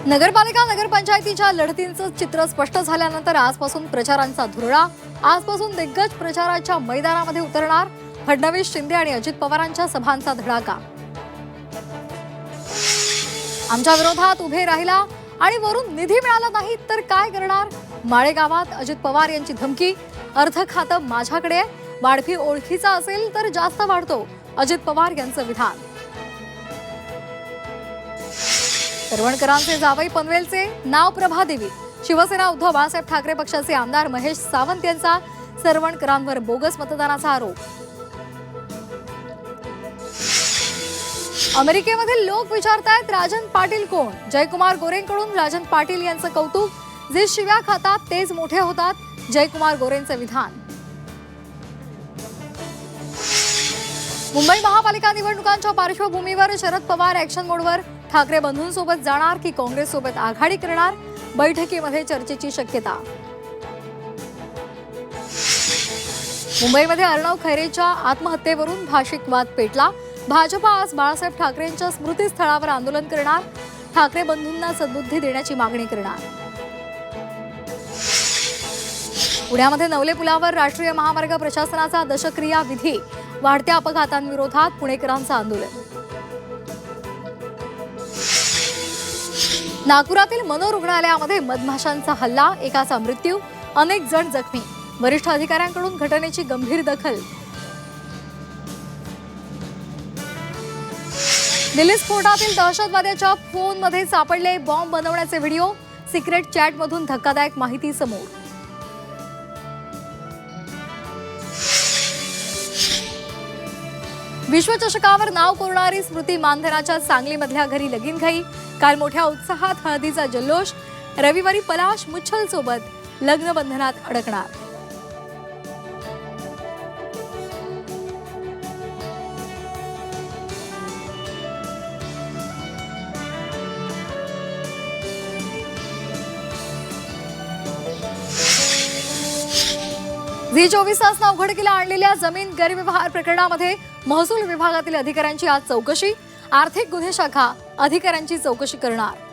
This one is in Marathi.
नगरपालिका नगरपंचायतीच्या लढतींचं चित्र स्पष्ट झाल्यानंतर आजपासून प्रचारांचा धुरळा. आजपासून दिग्गज प्रचाराच्या मैदानामध्ये उतरणार. फडणवीस, शिंदे आणि अजित पवारांच्या सभांचा धडाका. आमच्या विरोधात उभे राहिला आणि वरून निधी मिळाला नाही तर काय करणार? माळेगावात अजित पवार यांची धमकी. अर्ध खातं माझ्याकडे आहे, वाढपी ओळखीचा असेल तर जास्त वाढतो, अजित पवार यांचं विधान. सरवणकरांचे जावई पनवेलचे नाव प्रभादेवी. शिवसेना उद्धव बाळासाहेब ठाकरे पक्षाचे आमदार महेश सावंत यांचा सरवणकरांवर बोगस मतदानाचा आरोप. अमेरिकेमधील लोक विचारतायत राजन पाटील कोण? जयकुमार गोरेंकडून राजन पाटील यांचं कौतुक. जे शिव्या खातात तेच मोठे होतात, जयकुमार गोरेंचं विधान. मुंबई महापालिका निवडणुकांच्या पार्श्वभूमीवर शरद पवार ॲक्शन मोडवर. ठाकरे बंधूंसोबत जाणार की काँग्रेससोबत आघाडी करणार? बैठकीमध्ये चर्चेची शक्यता. मुंबईमध्ये अर्णव खैरेच्या आत्महत्येवरून भाषिक वाद पेटला. भाजपा आज बाळासाहेब ठाकरेंच्या स्मृतीस्थळावर आंदोलन करणार. ठाकरे बंधूंना सद्बुद्धी देण्याची मागणी करणार. पुण्यामध्ये नवले पुलावर राष्ट्रीय महामार्ग प्रशासनाचा दशक्रिया विधी. वाढत्या अपघातांविरोधात पुणेकरांचं आंदोलन. नागपुरातील मनोरुग्णालयामध्ये मधमाशांचा हल्ला. एकाचा मृत्यू, अनेक जण जखमी. वरिष्ठ अधिकाऱ्यांकडून घटनेची गंभीर दखल. दिल्ली स्फोटातील दहशतवाद्याच्या फोनमध्ये सापडले बॉम्ब बनवण्याचे व्हिडिओ. सिक्रेट चॅटमधून धक्कादायक माहिती समोर. विश्वचषकावर नाव कोरणारी स्मृती मानधनाच्या सांगलीमधल्या घरी लगीनघाई. काल मोठ्या उत्साहात हळदीचा जल्लोष. रविवारी पलाश मुच्छल सोबत लग्नबंधनात अडकणार. झी 24 उघडकीला आणलेल्या जमीन गैरव्यवहार प्रकरणामध्ये महसूल विभागातील अधिकाऱ्यांची आज चौकशी. आर्थिक गुन्हे शाखा अधिकाऱ्यांची चौकशी करणार.